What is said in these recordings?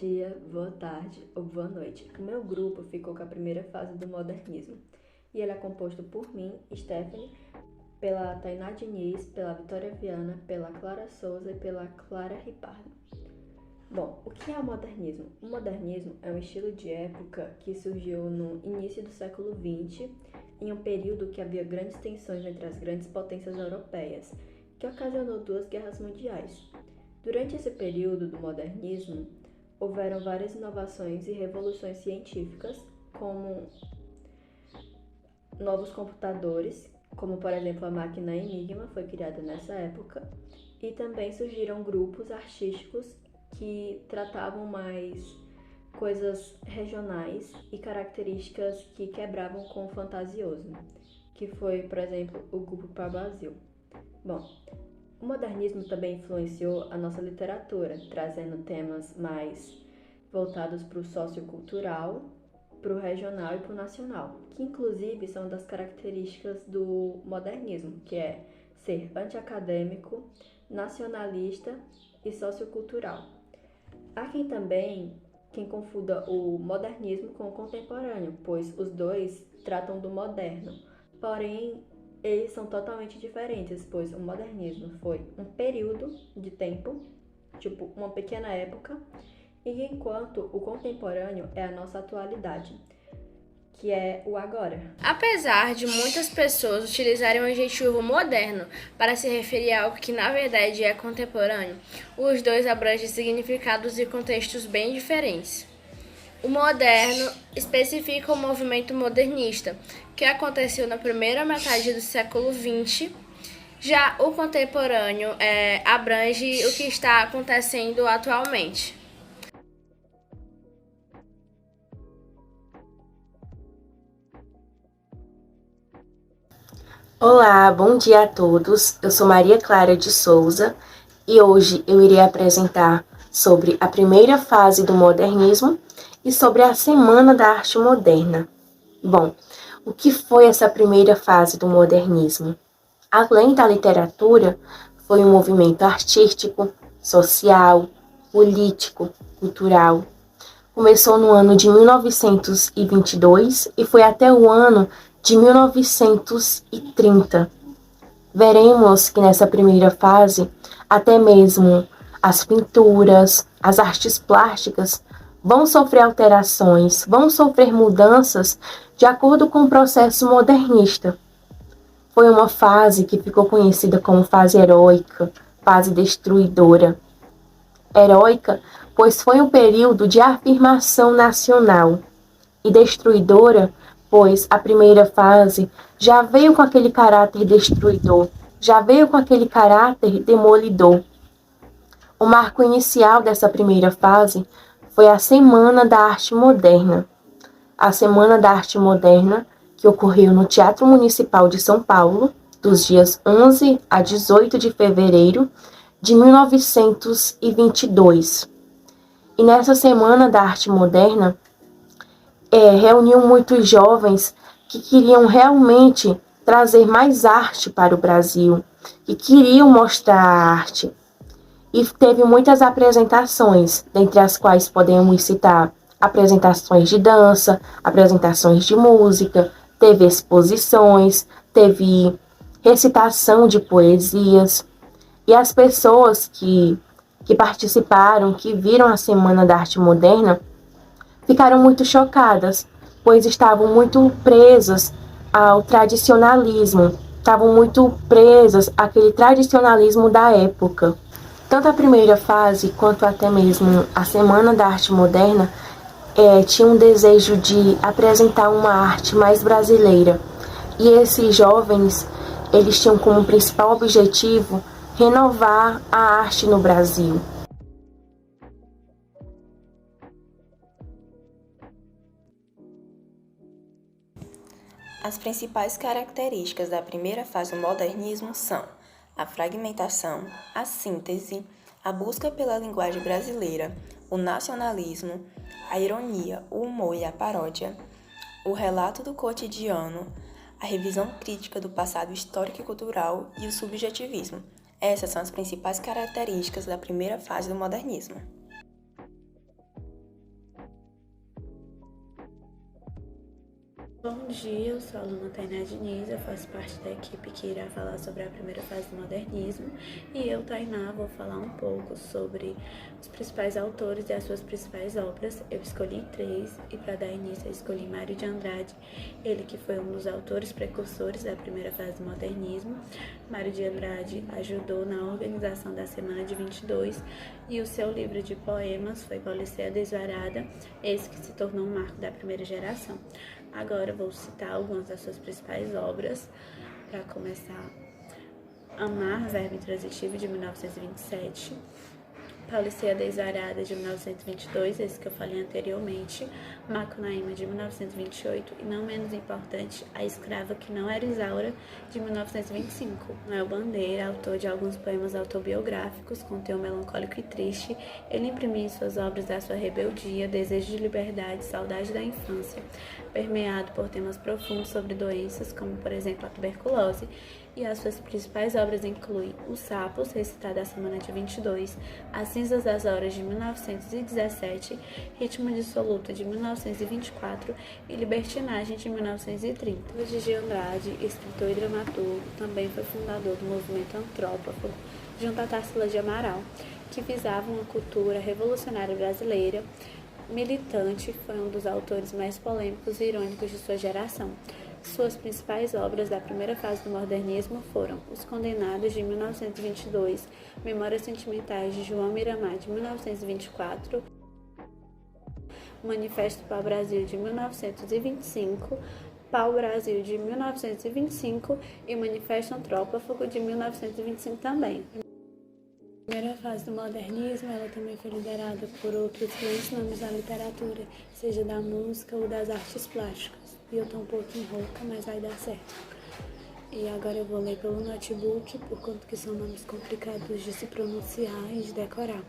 dia, boa tarde ou boa noite. O meu grupo ficou com a primeira fase do modernismo e ele é composto por mim, Stephanie, pela Tainá Diniz, pela Vitória Viana, pela Clara Souza e pela Clara Ripardo. Bom, o que é o modernismo? O modernismo é um estilo de época que surgiu no início do século XX, em um período que havia grandes tensões entre as grandes potências europeias, que ocasionou duas guerras mundiais. Durante esse período do modernismo, houveram várias inovações e revoluções científicas, como novos computadores, como por exemplo a máquina Enigma foi criada nessa época, e também surgiram grupos artísticos que tratavam mais coisas regionais e características que quebravam com o fantasioso, que foi, por exemplo, o grupo Pau Brasil. Bom, o modernismo também influenciou a nossa literatura, trazendo temas mais voltados para o sociocultural, para o regional e para o nacional, que inclusive são das características do modernismo, que é ser antiacadêmico, nacionalista e sociocultural. Há quem confunda o modernismo com o contemporâneo, pois os dois tratam do moderno, porém eles são totalmente diferentes, pois o modernismo foi um período de tempo, tipo uma pequena época, e enquanto o contemporâneo é a nossa atualidade, que é o agora. Apesar de muitas pessoas utilizarem o adjetivo moderno para se referir a algo que na verdade é contemporâneo, os dois abrangem significados e contextos bem diferentes. O moderno especifica o movimento modernista, que aconteceu na primeira metade do século XX. Já o contemporâneo abrange o que está acontecendo atualmente. Olá, bom dia a todos. Eu sou Maria Clara de Souza e hoje eu irei apresentar sobre a primeira fase do modernismo e sobre a Semana da Arte Moderna. Bom, o que foi essa primeira fase do modernismo? Além da literatura, foi um movimento artístico, social, político, cultural. Começou no ano de 1922 e foi até o ano de 1930. Veremos que nessa primeira fase, até mesmo as pinturas, as artes plásticas vão sofrer alterações, vão sofrer mudanças de acordo com o processo modernista. Foi uma fase que ficou conhecida como fase heróica, fase destruidora. Heróica, pois foi um período de afirmação nacional, e destruidora, pois a primeira fase já veio com aquele caráter destruidor, já veio com aquele caráter demolidor. O marco inicial dessa primeira fase foi a Semana da Arte Moderna. A Semana da Arte Moderna, que ocorreu no Teatro Municipal de São Paulo, dos dias 11 a 18 de fevereiro de 1922. E nessa Semana da Arte Moderna, reuniu muitos jovens que queriam realmente trazer mais arte para o Brasil, que queriam mostrar a arte. E teve muitas apresentações, dentre as quais podemos citar apresentações de dança, apresentações de música, teve exposições, teve recitação de poesias. E as pessoas que participaram, que viram a Semana da Arte Moderna, ficaram muito chocadas, pois estavam muito presas ao tradicionalismo, estavam muito presas àquele tradicionalismo da época. Tanto a primeira fase quanto até mesmo a Semana da Arte Moderna tinha um desejo de apresentar uma arte mais brasileira. E esses jovens, eles tinham como principal objetivo renovar a arte no Brasil. As principais características da primeira fase do modernismo são a fragmentação, a síntese, a busca pela linguagem brasileira, o nacionalismo, a ironia, o humor e a paródia, o relato do cotidiano, a revisão crítica do passado histórico e cultural e o subjetivismo. Essas são as principais características da primeira fase do modernismo. dia, eu sou a aluna Tainá Diniz, eu faço parte da equipe que irá falar sobre a primeira fase do modernismo e eu, Tainá, vou falar um pouco sobre os principais autores e as suas principais obras. Eu escolhi 3 e para dar início eu escolhi Mário de Andrade, ele que foi um dos autores precursores da primeira fase do modernismo. Mário de Andrade ajudou na organização da Semana de 22 e o seu livro de poemas foi Paulicéia Desvarada, esse que se tornou um marco da primeira geração. Agora vou citar algumas das suas principais obras. Para começar, Amar, Verbo Intransitivo, de 1927, Paulicéia Desvarada, de 1922, esse que eu falei anteriormente, Macunaíma, de 1928 e, não menos importante, A Escrava que Não Era Isaura, de 1925. Manuel Bandeira, autor de alguns poemas autobiográficos com teor melancólico e triste, ele imprimiu em suas obras a sua rebeldia, desejo de liberdade, saudade da infância, permeado por temas profundos sobre doenças, como, por exemplo, a tuberculose, e as suas principais obras incluem Os Sapos, recitado à semana de 22, As Cinzas das Horas, de 1917, Ritmo Dissoluto, de 1924 e Libertinagem, de 1930. Luiz de Andrade, escritor e dramaturgo, também foi fundador do movimento antrópofo, junto a Tarsila de Amaral, que visava uma cultura revolucionária brasileira. Militante, foi um dos autores mais polêmicos e irônicos de sua geração. Suas principais obras da primeira fase do modernismo foram Os Condenados, de 1922, Memórias Sentimentais, de João Miramar, de 1924, Manifesto Pau-Brasil, de 1925, Pau-Brasil, de 1925 e Manifesto Antrópofo, de 1925 também. A primeira fase do modernismo, ela também foi liderada por outros grandes nomes da literatura, seja da música ou das artes plásticas. E eu tô um pouquinho rouca, mas vai dar certo. E agora eu vou ler pelo notebook, por conta que são nomes complicados de se pronunciar e de decorar.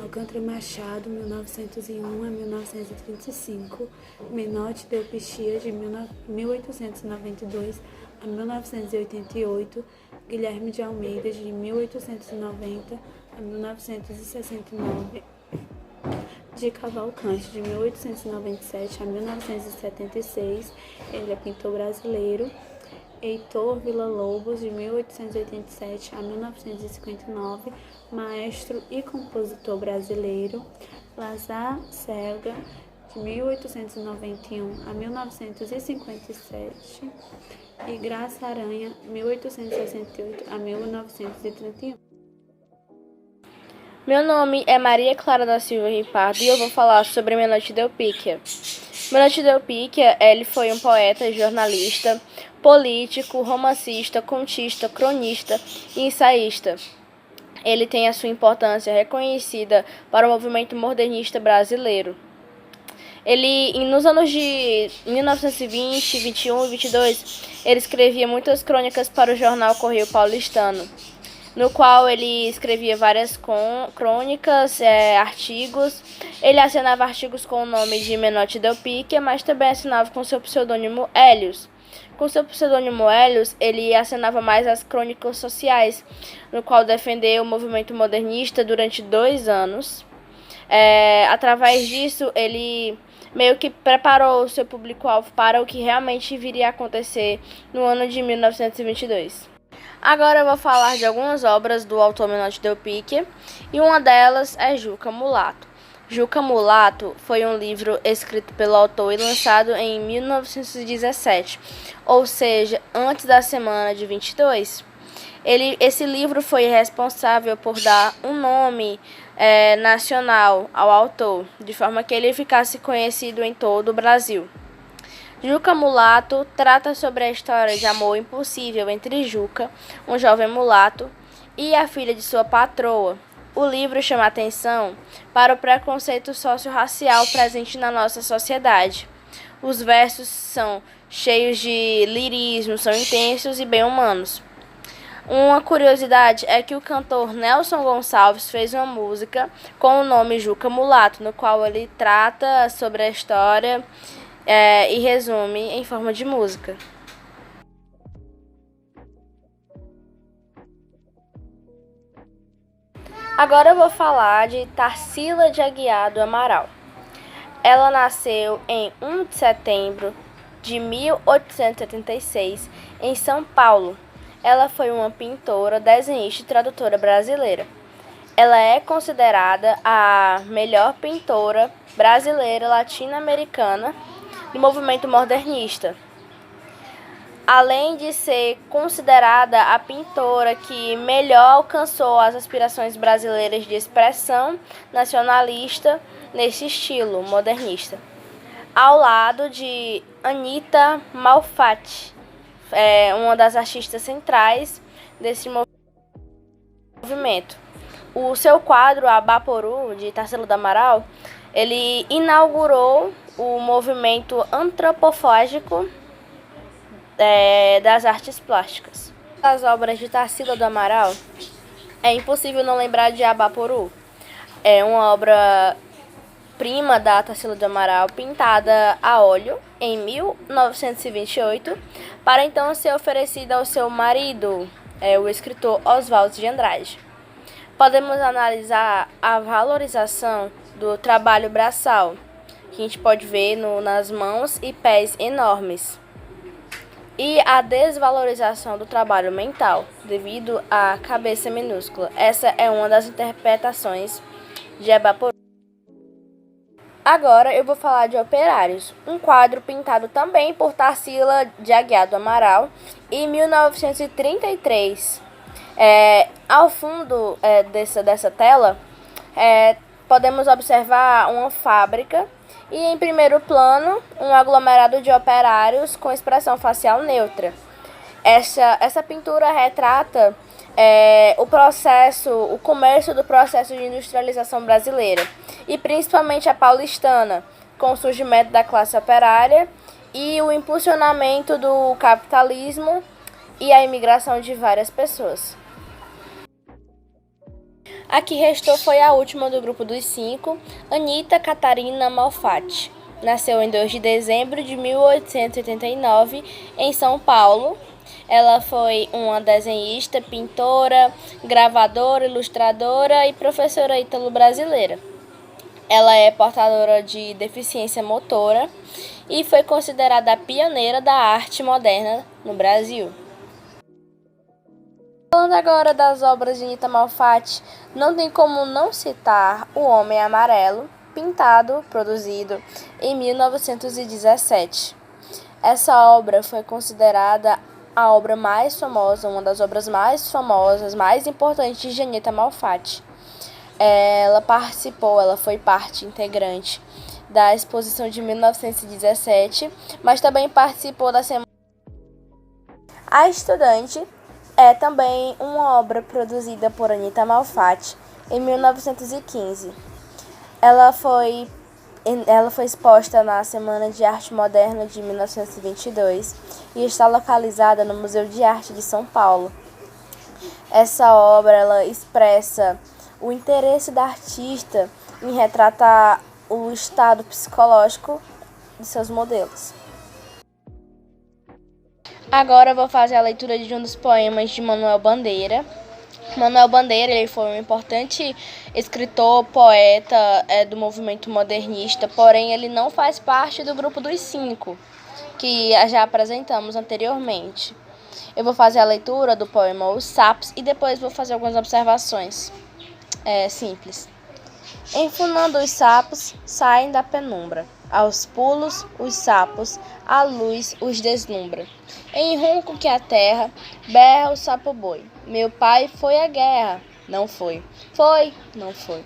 Alcântara Machado, 1901 a 1935, Menotti Delpichia, de 1892 a 1988, Guilherme de Almeida, de 1890 a 1969, de Cavalcante, de 1897 a 1976, ele é pintor brasileiro. Heitor Villa-Lobos, de 1887 a 1959, maestro e compositor brasileiro. Lazar Selga, de 1891 a 1957, e Graça Aranha, 1868 a 1931. Meu nome é Maria Clara da Silva Ripardo e eu vou falar sobre Menotti Delpicchia. Menotti Delpicchia, ele foi um poeta, jornalista, político, romancista, contista, cronista e ensaísta. Ele tem a sua importância reconhecida para o movimento modernista brasileiro. Ele, nos anos de 1920, 21 e 22, ele escrevia muitas crônicas para o jornal Correio Paulistano, no qual ele escrevia várias crônicas, artigos. Ele assinava artigos com o nome de Menotti Delpicchia, mas também assinava com seu pseudônimo Hélios. Com seu pseudônimo Hélios, ele assinava mais as crônicas sociais, no qual defendeu o movimento modernista durante 2 anos. Através disso, ele meio que preparou o seu público-alvo para o que realmente viria a acontecer no ano de 1922. Agora eu vou falar de algumas obras do autor Menotti Delpicchia, e uma delas é Juca Mulato. Juca Mulato foi um livro escrito pelo autor e lançado em 1917, ou seja, antes da semana de 22. Esse livro foi responsável por dar um nome nacional ao autor, de forma que ele ficasse conhecido em todo o Brasil. Juca Mulato trata sobre a história de amor impossível entre Juca, um jovem mulato, e a filha de sua patroa. O livro chama atenção para o preconceito socio-racial presente na nossa sociedade. Os versos são cheios de lirismo, são intensos e bem humanos. Uma curiosidade é que o cantor Nelson Gonçalves fez uma música com o nome Juca Mulato, no qual ele trata sobre a história e resume em forma de música. Agora eu vou falar de Tarsila de Aguiar do Amaral. Ela nasceu em 1 de setembro de 1876, em São Paulo. Ela foi uma pintora, desenhista e tradutora brasileira. Ela é considerada a melhor pintora brasileira latino-americana do movimento modernista. Além de ser considerada a pintora que melhor alcançou as aspirações brasileiras de expressão nacionalista nesse estilo modernista, ao lado de Anita Malfatti, uma das artistas centrais desse movimento. O seu quadro Abaporu, de Tarsila do Amaral, ele inaugurou o movimento antropofágico das artes plásticas. As obras de Tarsila do Amaral, é impossível não lembrar de Abaporu. É uma obra-prima da Tarsila do Amaral, pintada a óleo em 1928, para então ser oferecida ao seu marido, o escritor Oswald de Andrade. Podemos analisar a valorização do trabalho braçal, que a gente pode ver nas mãos e pés enormes, e a desvalorização do trabalho mental, devido à cabeça minúscula. Essa é uma das interpretações de Abaporu. Agora eu vou falar de Operários, um quadro pintado também por Tarsila de Aguiar do Amaral, em 1933. Ao fundo dessa tela, podemos observar uma fábrica e, em primeiro plano, um aglomerado de operários com expressão facial neutra. Essa pintura retrata o começo do processo de industrialização brasileira, e principalmente a paulistana, com o surgimento da classe operária e o impulsionamento do capitalismo e a imigração de várias pessoas. A que restou foi a última do grupo dos 5, Anita Catarina Malfatti. Nasceu em 2 de dezembro de 1889, em São Paulo. Ela foi uma desenhista, pintora, gravadora, ilustradora e professora ítalo-brasileira. Ela é portadora de deficiência motora e foi considerada a pioneira da arte moderna no Brasil. Falando agora das obras de Anita Malfatti, não tem como não citar O Homem Amarelo, produzido em 1917. Essa obra foi considerada a obra mais famosa, uma das obras mais famosas, mais importantes de Anita Malfatti. Ela foi parte integrante da exposição de 1917, mas também participou da Semana. A Estudante é também uma obra produzida por Anita Malfatti em 1915. Ela foi exposta na Semana de Arte Moderna de 1922 e está localizada no Museu de Arte de São Paulo. Essa obra ela expressa o interesse da artista em retratar o estado psicológico de seus modelos. Agora eu vou fazer a leitura de um dos poemas de Manuel Bandeira. Manuel Bandeira ele foi um importante escritor, poeta do movimento modernista, porém ele não faz parte do grupo dos 5, que já apresentamos anteriormente. Eu vou fazer a leitura do poema Os Sapos e depois vou fazer algumas observações simples. Enfunando os sapos, saem da penumbra. Aos pulos, os sapos, a luz os deslumbra. Em ronco que a terra, berra o sapo-boi. Meu pai foi à guerra. Não foi. Foi, não foi.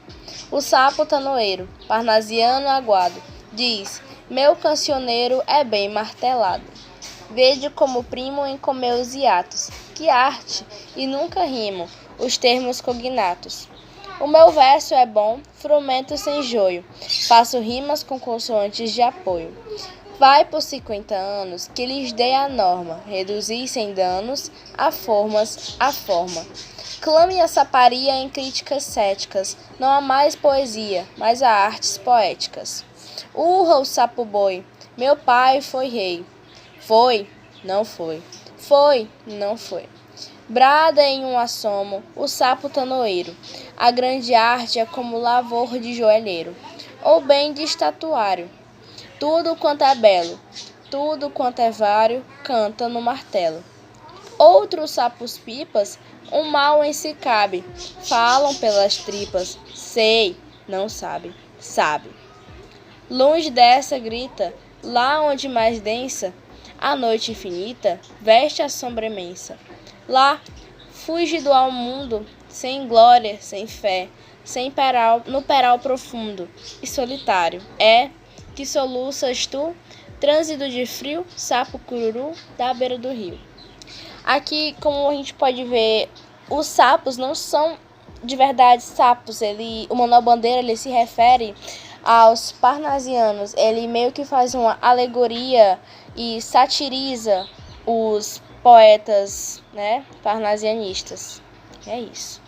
O sapo tanoeiro, parnasiano aguado, diz, meu cancioneiro é bem martelado. Vejo como primo em comeus hiatos. Que arte! E nunca rimo os termos cognatos. O meu verso é bom, frumento sem joio. Faço rimas com consoantes de apoio. Vai por 50 anos que lhes dei a norma, reduzir sem danos a formas, a forma. Clame a saparia em críticas céticas, não há mais poesia, mas há artes poéticas. Urra o sapo-boi, meu pai foi rei. Foi, não foi. Foi, não foi. Brada em um assomo o sapo tanoeiro. A grande arte é como lavor de joalheiro, ou bem de estatuário. Tudo quanto é belo, tudo quanto é vário canta no martelo. Outros sapos-pipas, um mal em si cabe, falam pelas tripas, sei, não sabe, sabe. Longe dessa grita, lá onde mais densa, a noite infinita veste a sombra imensa. Lá, fúlgido ao mundo, sem glória, sem fé, no peral profundo e solitário, é que soluças tu, trânsito de frio, sapo cururu da beira do rio. Aqui, como a gente pode ver, os sapos não são de verdade sapos. O Manuel Bandeira ele se refere aos parnasianos. Ele meio que faz uma alegoria e satiriza os poetas, né, parnasianistas. É isso.